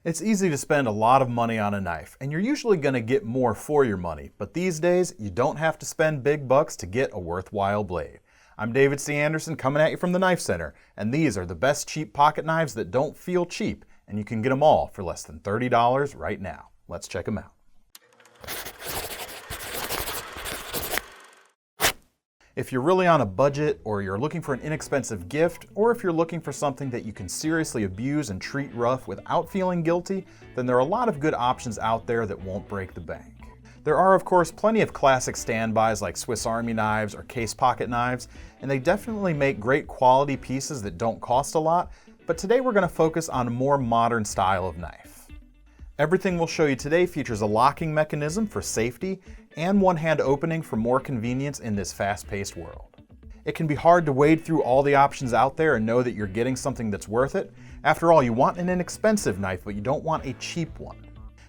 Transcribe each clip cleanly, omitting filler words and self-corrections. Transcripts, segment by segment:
It's easy to spend a lot of money on a knife, and you're usually going to get more for your money, but these days, you don't have to spend big bucks to get a worthwhile blade. I'm David C. Anderson coming at you from the Knife Center, and these are the best cheap pocket knives that don't feel cheap, and you can get them all for less than $30 right now. Let's check them out. If you're really on a budget, or you're looking for an inexpensive gift, or if you're looking for something that you can seriously abuse and treat rough without feeling guilty, then there are a lot of good options out there that won't break the bank. There are, of course, plenty of classic standbys like Swiss Army knives or case pocket knives, and they definitely make great quality pieces that don't cost a lot, but today we're going to focus on a more modern style of knife. Everything we'll show you today features a locking mechanism for safety and one-hand opening for more convenience in this fast-paced world. It can be hard to wade through all the options out there and know that you're getting something that's worth it. After all, you want an inexpensive knife, but you don't want a cheap one.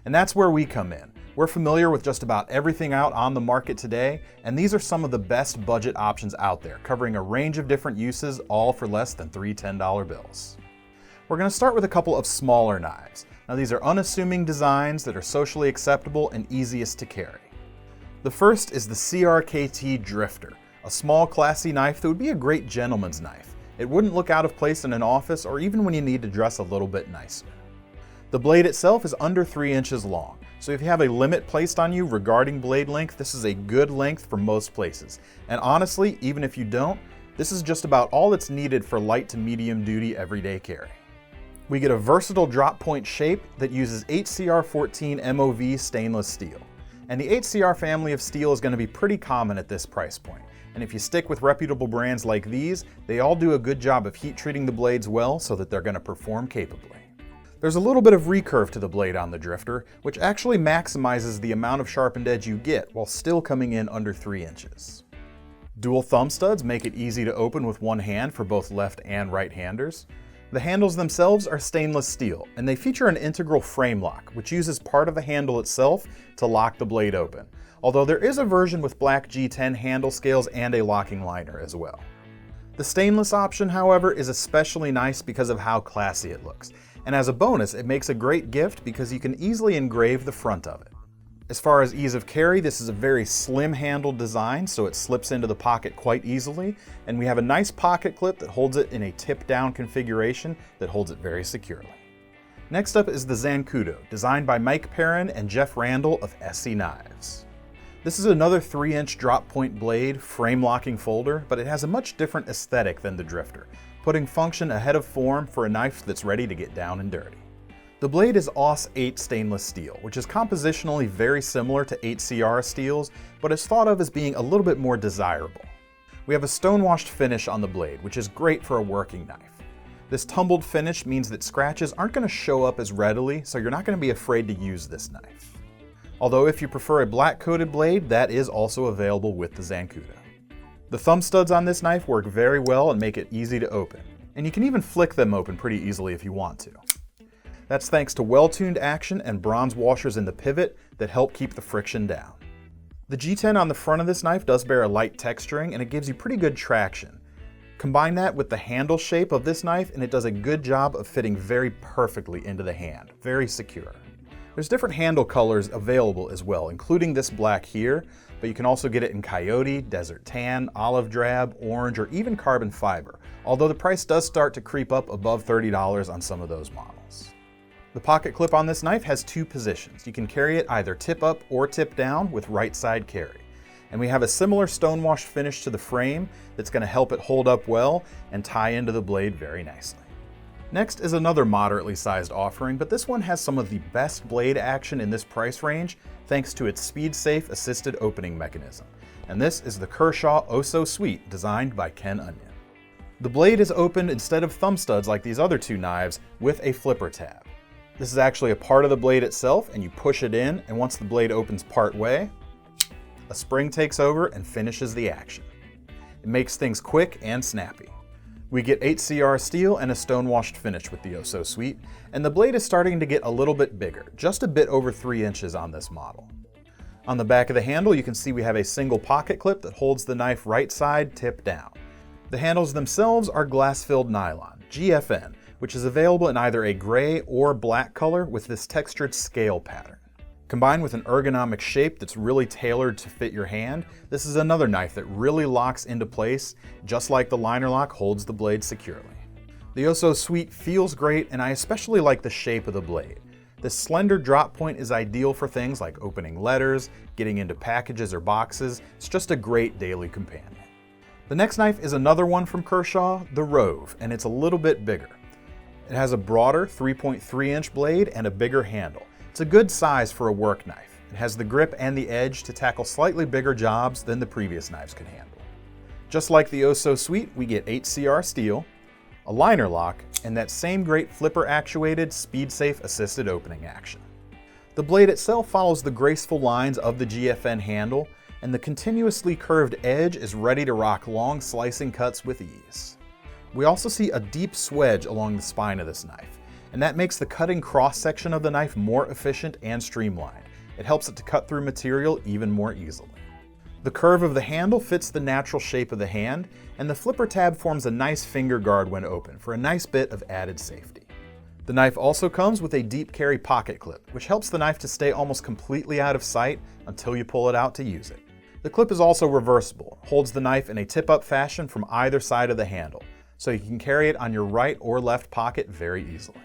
And that's where we come in. We're familiar with just about everything out on the market today, and these are some of the best budget options out there, covering a range of different uses, all for less than $3 $10 bills. We're going to start with a couple of smaller knives. Now these are unassuming designs that are socially acceptable and easiest to carry. The first is the CRKT Drifter, a small classy knife that would be a great gentleman's knife. It wouldn't look out of place in an office or even when you need to dress a little bit nicer. The blade itself is under 3 inches long, so if you have a limit placed on you regarding blade length, this is a good length for most places. And honestly, even if you don't, this is just about all that's needed for light to medium duty everyday carry. We get a versatile drop point shape that uses HCR14 MOV stainless steel. And the HCR family of steel is going to be pretty common at this price point. And if you stick with reputable brands like these, they all do a good job of heat treating the blades well so that they're going to perform capably. There's a little bit of recurve to the blade on the Drifter, which actually maximizes the amount of sharpened edge you get while still coming in under 3 inches. Dual thumb studs make it easy to open with one hand for both left and right-handers. The handles themselves are stainless steel, and they feature an integral frame lock, which uses part of the handle itself to lock the blade open, although there is a version with black G10 handle scales and a locking liner as well. The stainless option, however, is especially nice because of how classy it looks, and as a bonus, it makes a great gift because you can easily engrave the front of it. As far as ease of carry, this is a very slim handle design, so it slips into the pocket quite easily, and we have a nice pocket clip that holds it in a tip-down configuration that holds it very securely. Next up is the Zancudo, designed by Mike Perrin and Jeff Randall of SC Knives. This is another 3-inch drop point blade, frame locking folder, but it has a much different aesthetic than the Drifter, putting function ahead of form for a knife that's ready to get down and dirty. The blade is AUS-8 stainless steel, which is compositionally very similar to HCR steels, but is thought of as being a little bit more desirable. We have a stone-washed finish on the blade, which is great for a working knife. This tumbled finish means that scratches aren't going to show up as readily, so you're not going to be afraid to use this knife. Although if you prefer a black-coated blade, that is also available with the Zancudo. The thumb studs on this knife work very well and make it easy to open, and you can even flick them open pretty easily if you want to. That's thanks to well-tuned action and bronze washers in the pivot that help keep the friction down. The G10 on the front of this knife does bear a light texturing, and it gives you pretty good traction. Combine that with the handle shape of this knife and it does a good job of fitting very perfectly into the hand, very secure. There's different handle colors available as well, including this black here, but you can also get it in coyote, desert tan, olive drab, orange, or even carbon fiber, although the price does start to creep up above $30 on some of those models. The pocket clip on this knife has 2 positions. You can carry it either tip up or tip down with right side carry. And we have a similar stonewash finish to the frame that's going to help it hold up well and tie into the blade very nicely. Next is another moderately sized offering, but this one has some of the best blade action in this price range thanks to its speed-safe assisted opening mechanism. And this is the Kershaw OhSoSweet, designed by Ken Onion. The blade is opened instead of thumb studs like these other 2 knives with a flipper tab. This is actually a part of the blade itself, and you push it in, and once the blade opens part way, a spring takes over and finishes the action. It makes things quick and snappy. We get HCR steel and a stone-washed finish with the OhSoSweet, and the blade is starting to get a little bit bigger, just a bit over 3 inches on this model. On the back of the handle, you can see we have a single pocket clip that holds the knife right side tip down. The handles themselves are glass-filled nylon, GFN, which is available in either a gray or black color with this textured scale pattern. Combined with an ergonomic shape that's really tailored to fit your hand, this is another knife that really locks into place, just like the liner lock holds the blade securely. The OhSoSweet feels great, and I especially like the shape of the blade. This slender drop point is ideal for things like opening letters, getting into packages or boxes. It's just a great daily companion. The next knife is another one from Kershaw, the Roeve, and it's a little bit bigger. It has a broader 3.3-inch blade and a bigger handle. It's a good size for a work knife. It has the grip and the edge to tackle slightly bigger jobs than the previous knives could handle. Just like the OhSoSweet, we get HCR steel, a liner lock, and that same great flipper-actuated, speed-safe assisted opening action. The blade itself follows the graceful lines of the GFN handle, and the continuously curved edge is ready to rock long slicing cuts with ease. We also see a deep swedge along the spine of this knife, and that makes the cutting cross-section of the knife more efficient and streamlined. It helps it to cut through material even more easily. The curve of the handle fits the natural shape of the hand, and the flipper tab forms a nice finger guard when open for a nice bit of added safety. The knife also comes with a deep carry pocket clip, which helps the knife to stay almost completely out of sight until you pull it out to use it. The clip is also reversible, holds the knife in a tip-up fashion from either side of the handle, so you can carry it on your right or left pocket very easily.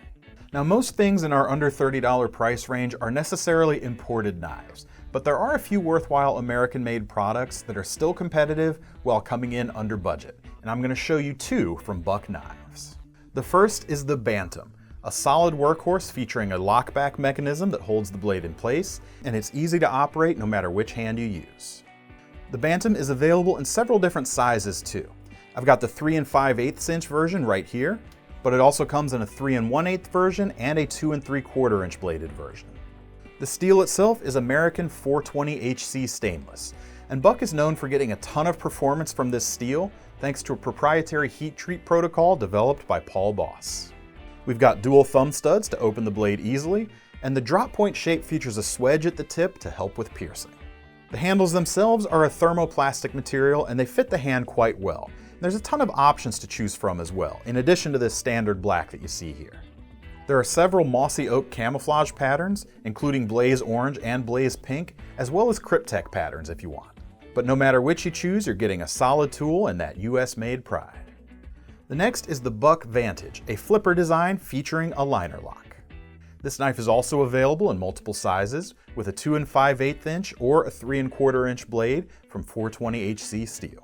Now, most things in our under $30 price range are necessarily imported knives, but there are a few worthwhile American-made products that are still competitive while coming in under budget, and I'm going to show you two from Buck Knives. The first is the Bantam, a solid workhorse featuring a lockback mechanism that holds the blade in place, and it's easy to operate no matter which hand you use. The Bantam is available in several different sizes too. I've got the 3 5/8 inch version right here, but it also comes in a 3 1/8 version and a 2 3/4 inch bladed version. The steel itself is American 420HC stainless, and Buck is known for getting a ton of performance from this steel thanks to a proprietary heat treat protocol developed by Paul Boss. We've got dual thumb studs to open the blade easily, and the drop point shape features a swedge at the tip to help with piercing. The handles themselves are a thermoplastic material, and they fit the hand quite well. There's a ton of options to choose from as well, in addition to this standard black that you see here. There are several mossy oak camouflage patterns, including blaze orange and blaze pink, as well as Cryptek patterns if you want. But no matter which you choose, you're getting a solid tool and that US-made pride. The next is the Buck Vantage, a flipper design featuring a liner lock. This knife is also available in multiple sizes, with a 2 5/8 inch or a 3 1/4 inch blade from 420HC steel.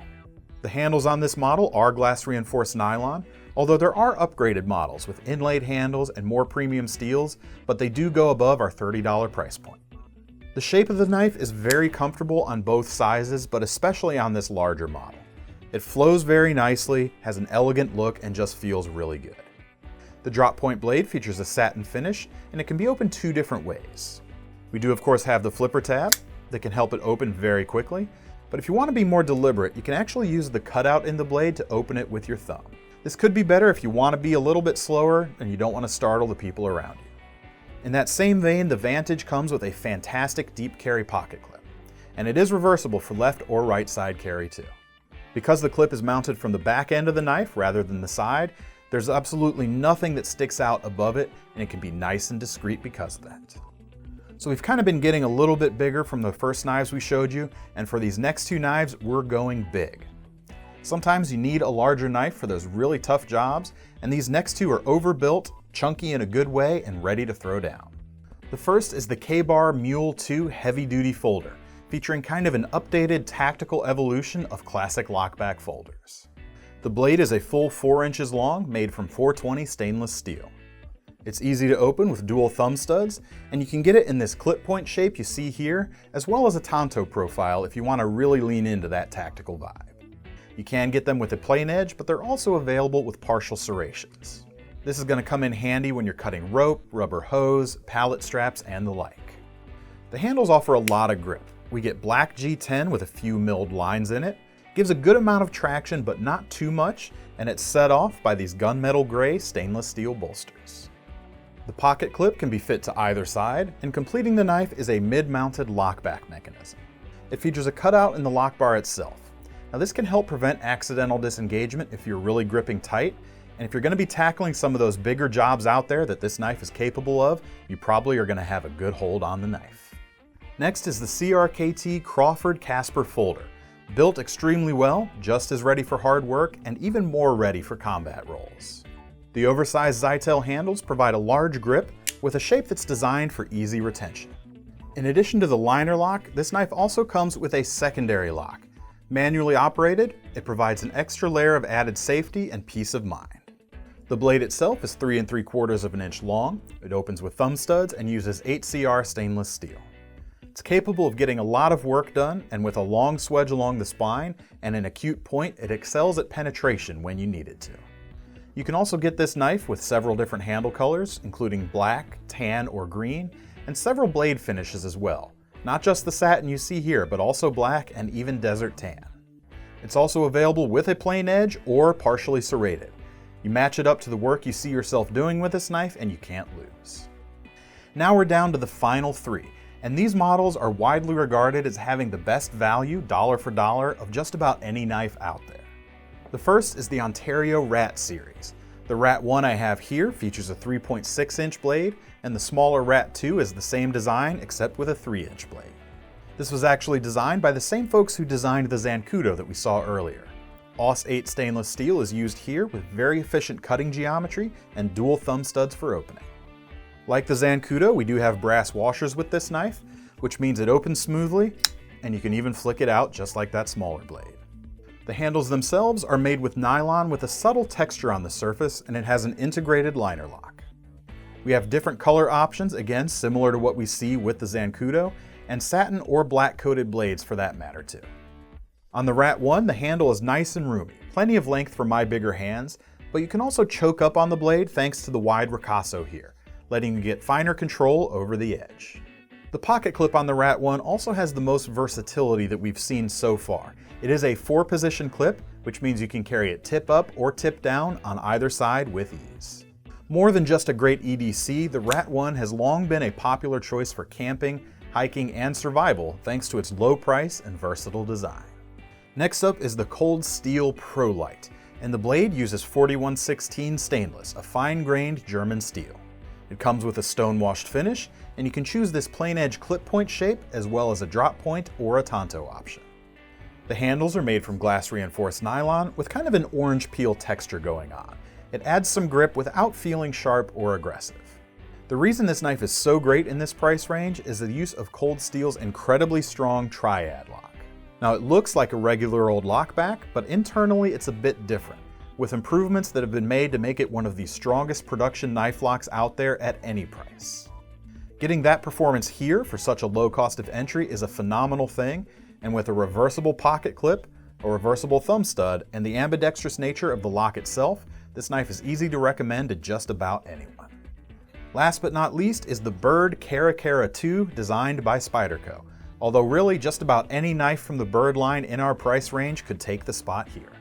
The handles on this model are glass reinforced nylon, although there are upgraded models with inlaid handles and more premium steels, but they do go above our $30 price point. The shape of the knife is very comfortable on both sizes, but especially on this larger model. It flows very nicely, has an elegant look, and just feels really good. The drop point blade features a satin finish, and it can be opened two different ways. We do of course have the flipper tab that can help it open very quickly, but if you want to be more deliberate, you can actually use the cutout in the blade to open it with your thumb. This could be better if you want to be a little bit slower and you don't want to startle the people around you. In that same vein, the Vantage comes with a fantastic deep carry pocket clip, and it is reversible for left or right side carry too. Because the clip is mounted from the back end of the knife rather than the side, there's absolutely nothing that sticks out above it, and it can be nice and discreet because of that. So we've kind of been getting a little bit bigger from the first knives we showed you, and for these next two knives, we're going big. Sometimes you need a larger knife for those really tough jobs, and these next two are overbuilt, chunky in a good way, and ready to throw down. The first is the Bar Mule 2 Heavy Duty Folder, featuring kind of an updated tactical evolution of classic lockback folders. The blade is a full 4 inches long, made from 420 stainless steel. It's easy to open with dual thumb studs, and you can get it in this clip point shape you see here, as well as a tanto profile if you want to really lean into that tactical vibe. You can get them with a plain edge, but they're also available with partial serrations. This is going to come in handy when you're cutting rope, rubber hose, pallet straps, and the like. The handles offer a lot of grip. We get black G10 with a few milled lines in it. Gives a good amount of traction, but not too much, and it's set off by these gunmetal gray stainless steel bolsters. The pocket clip can be fit to either side, and completing the knife is a mid-mounted lockback mechanism. It features a cutout in the lock bar itself. Now this can help prevent accidental disengagement if you're really gripping tight, And if you're going to be tackling some of those bigger jobs out there that this knife is capable of, you probably are going to have a good hold on the knife. Next is the CRKT Crawford Casper Folder. Built extremely well, just as ready for hard work, and even more ready for combat roles. The oversized Zytel handles provide a large grip with a shape that's designed for easy retention. In addition to the liner lock, this knife also comes with a secondary lock. Manually operated, it provides an extra layer of added safety and peace of mind. The blade itself is 3 3/4 of an inch long. It opens with thumb studs and uses 8CR stainless steel. It's capable of getting a lot of work done, and with a long swedge along the spine and an acute point, it excels at penetration when you need it to. You can also get this knife with several different handle colors, including black, tan, or green, and several blade finishes as well. Not just the satin you see here, but also black and even desert tan. It's also available with a plain edge or partially serrated. You match it up to the work you see yourself doing with this knife and you can't lose. Now we're down to the final 3, and these models are widely regarded as having the best value, dollar for dollar, of just about any knife out there. The first is the Ontario Rat series. The Rat 1 I have here features a 3.6-inch blade, and the smaller Rat 2 is the same design except with a 3-inch blade. This was actually designed by the same folks who designed the Zancudo that we saw earlier. OhSoSweet stainless steel is used here with very efficient cutting geometry and dual thumb studs for opening. Like the Zancudo, we do have brass washers with this knife, which means it opens smoothly, and you can even flick it out just like that smaller blade. The handles themselves are made with nylon with a subtle texture on the surface, and it has an integrated liner lock. We have different color options, again similar to what we see with the Zancudo, and satin or black coated blades for that matter too. On the Rat 1, the handle is nice and roomy, plenty of length for my bigger hands, but you can also choke up on the blade thanks to the wide ricasso here, letting you get finer control over the edge. The pocket clip on the Rat 1 also has the most versatility that we've seen so far. It is a 4-position clip, which means you can carry it tip up or tip down on either side with ease. More than just a great EDC, the Rat 1 has long been a popular choice for camping, hiking, and survival thanks to its low price and versatile design. Next up is the Cold Steel Pro Lite, and the blade uses 4116 stainless, a fine-grained German steel. It comes with a stone-washed finish, and you can choose this plain-edge clip point shape as well as a drop point or a tanto option. The handles are made from glass-reinforced nylon with kind of an orange peel texture going on. It adds some grip without feeling sharp or aggressive. The reason this knife is so great in this price range is the use of Cold Steel's incredibly strong triad lock. Now it looks like a regular old lockback, but internally it's a bit different, with improvements that have been made to make it one of the strongest production knife locks out there at any price. Getting that performance here for such a low cost of entry is a phenomenal thing, and with a reversible pocket clip, a reversible thumb stud, and the ambidextrous nature of the lock itself, this knife is easy to recommend to just about anyone. Last but not least is the Bird Caracara 2 designed by Spyderco, although really just about any knife from the Bird line in our price range could take the spot here.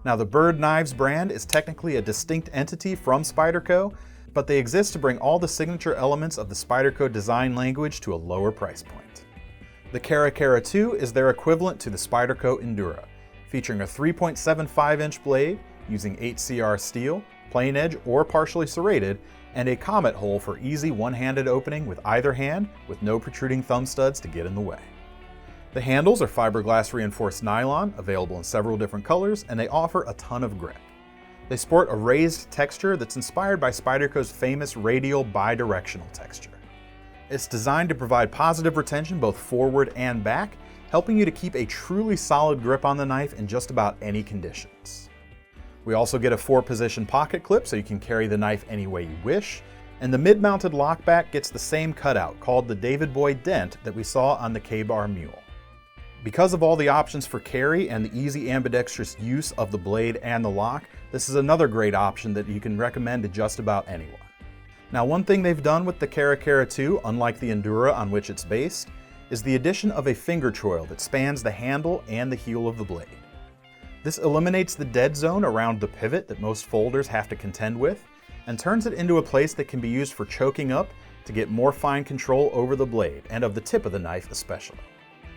Now the Bird Knives brand is technically a distinct entity from Spyderco, but they exist to bring all the signature elements of the Spyderco design language to a lower price point. The Caracara 2 is their equivalent to the Spyderco Endura, featuring a 3.75-inch blade using 8CR steel, plain edge or partially serrated, and a comet hole for easy one-handed opening with either hand with no protruding thumb studs to get in the way. The handles are fiberglass reinforced nylon, available in several different colors, and they offer a ton of grip. They sport a raised texture that's inspired by Spyderco's famous radial bidirectional texture. It's designed to provide positive retention both forward and back, helping you to keep a truly solid grip on the knife in just about any conditions. We also get a 4-position pocket clip so you can carry the knife any way you wish, and the mid-mounted lockback gets the same cutout called the David Boy Dent that we saw on the Bar Mule. Because of all the options for carry and the easy ambidextrous use of the blade and the lock, this is another great option that you can recommend to just about anyone. Now, one thing they've done with the Caracara 2, unlike the Endura on which it's based, is the addition of a finger choil that spans the handle and the heel of the blade. This eliminates the dead zone around the pivot that most folders have to contend with, and turns it into a place that can be used for choking up to get more fine control over the blade, and of the tip of the knife especially.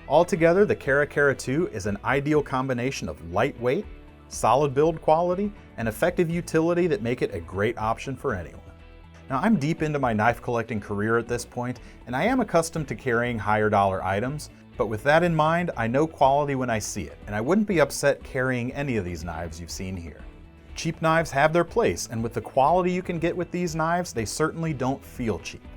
Altogether, the Caracara 2 is an ideal combination of lightweight, solid build quality, and effective utility that make it a great option for anyone. Now, I'm deep into my knife collecting career at this point, and I am accustomed to carrying higher dollar items, but with that in mind, I know quality when I see it, and I wouldn't be upset carrying any of these knives you've seen here. Cheap knives have their place, and with the quality you can get with these knives, they certainly don't feel cheap.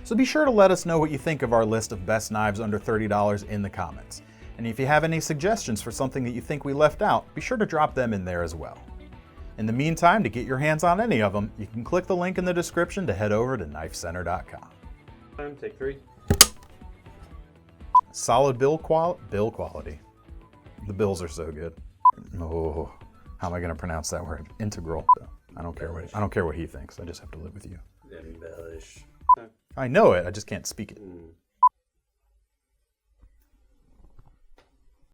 So be sure to let us know what you think of our list of best knives under $30 in the comments. And if you have any suggestions for something that you think we left out, be sure to drop them in there as well. In the meantime, to get your hands on any of them, you can click the link in the description to head over to knifecenter.com. Take 3. Solid build quality. The bills are so good. Oh, how am I going to pronounce that word? Integral. I don't care what he thinks. I just have to live with you. Embellish. I know it. I just can't speak it.